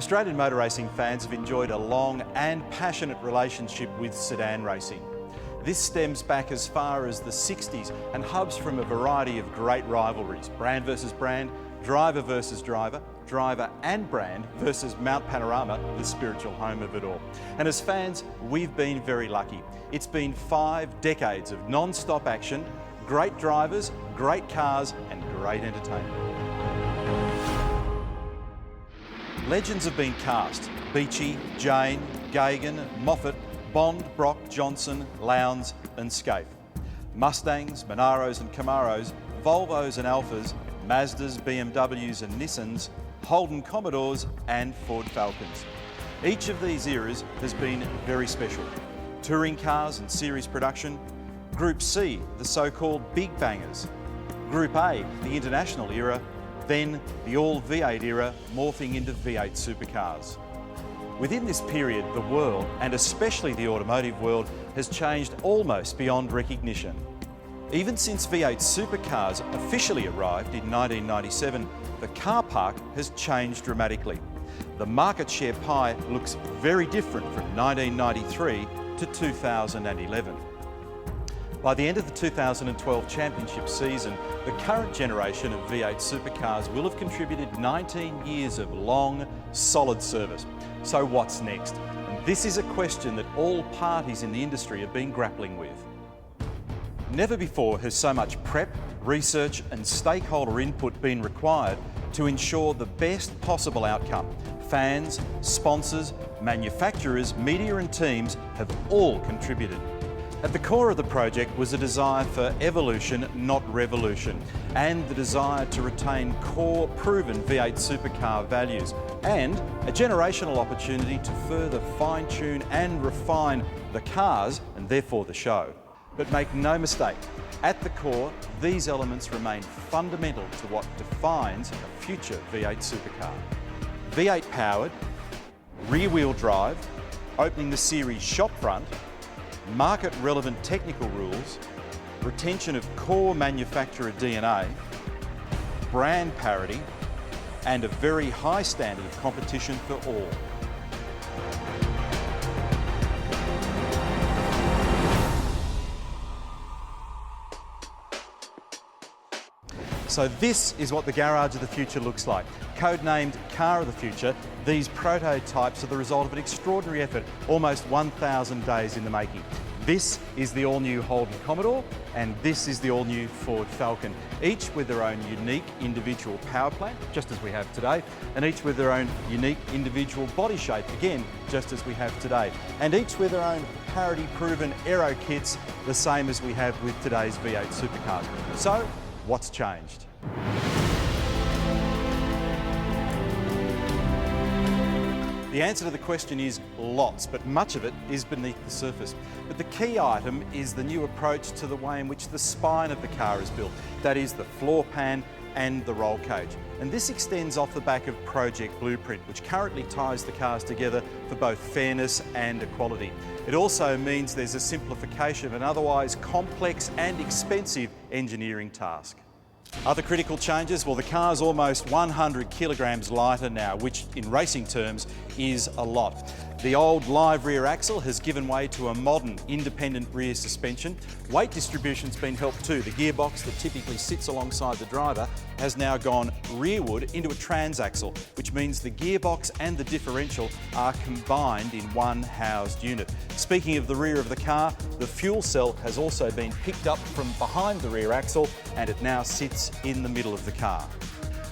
Australian motor racing fans have enjoyed a long and passionate relationship with sedan racing. This stems back as far as the 60s and hubs from a variety of great rivalries: brand versus brand, driver versus driver, driver and brand versus Mount Panorama, the spiritual home of it all. And as fans, we've been very lucky. It's been 5 decades of non-stop action, great drivers, great cars and great entertainment. Legends have been cast: Beechey, Jane, Gagan, Moffat, Bond, Brock, Johnson, Lowndes and Scaife. Mustangs, Monaros and Camaros, Volvos and Alphas, Mazdas, BMWs and Nissans, Holden Commodores and Ford Falcons. Each of these eras has been very special. Touring cars and series production, Group C, the so-called big bangers, Group A, the international era, then the all V8 era morphing into V8 supercars. Within this period, the world, and especially the automotive world, has changed almost beyond recognition. Even since V8 supercars officially arrived in 1997, the car park has changed dramatically. The market share pie looks very different from 1993 to 2011. By the end of the 2012 championship season, the current generation of V8 supercars will have contributed 19 years of long, solid service. So what's next? And this is a question that all parties in the industry have been grappling with. Never before has so much prep, research and stakeholder input been required to ensure the best possible outcome. Fans, sponsors, manufacturers, media and teams have all contributed. At the core of the project was a desire for evolution, not revolution, and the desire to retain core proven V8 supercar values, and a generational opportunity to further fine-tune and refine the cars and therefore the show. But make no mistake, at the core, these elements remain fundamental to what defines a future V8 supercar. V8 powered, rear-wheel drive, opening the series shop front, market-relevant technical rules, retention of core manufacturer DNA, brand parity, and a very high standard of competition for all. So this is what the Garage of the Future looks like. Codenamed Car of the Future, these prototypes are the result of an extraordinary effort, almost 1,000 days in the making. This is the all-new Holden Commodore, and this is the all-new Ford Falcon, each with their own unique individual power plant, just as we have today, and each with their own unique individual body shape, again, just as we have today, and each with their own parity-proven aero kits, the same as we have with today's V8 supercars. So, what's changed? The answer to the question is lots, but much of it is beneath the surface. But the key item is the new approach to the way in which the spine of the car is built. That is the floor pan and the roll cage. And this extends off the back of Project Blueprint, which currently ties the cars together for both fairness and equality. It also means there's a simplification of an otherwise complex and expensive engineering task. Other critical changes, well, the car's almost 100 kilograms lighter now, which in racing terms is a lot. The old live rear axle has given way to a modern independent rear suspension. Weight distribution's been helped too. The gearbox that typically sits alongside the driver has now gone rearward into a transaxle, which means the gearbox and the differential are combined in one housed unit. Speaking of the rear of the car, the fuel cell has also been picked up from behind the rear axle and it now sits in the middle of the car.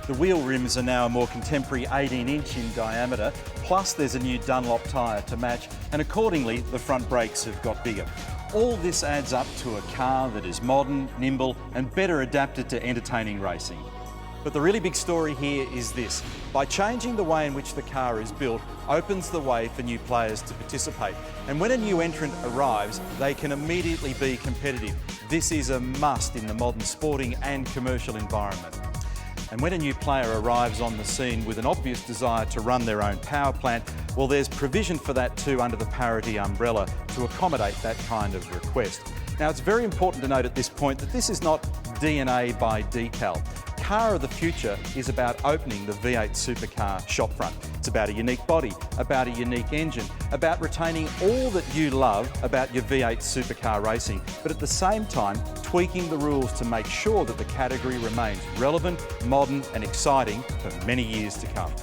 The wheel rims are now a more contemporary 18-inch in diameter, plus there's a new Dunlop tyre to match, and accordingly the front brakes have got bigger. All this adds up to a car that is modern, nimble and better adapted to entertaining racing. But the really big story here is this: by changing the way in which the car is built opens the way for new players to participate. And when a new entrant arrives, they can immediately be competitive. This is a must in the modern sporting and commercial environment. And when a new player arrives on the scene with an obvious desire to run their own power plant, well, there's provision for that too under the parity umbrella to accommodate that kind of request. Now, it's very important to note at this point that this is not DNA by decal. car of the future is about opening the V8 supercar shopfront. It's about a unique body, about a unique engine, about retaining all that you love about your V8 supercar racing, but at the same time tweaking the rules to make sure that the category remains relevant, modern and exciting for many years to come.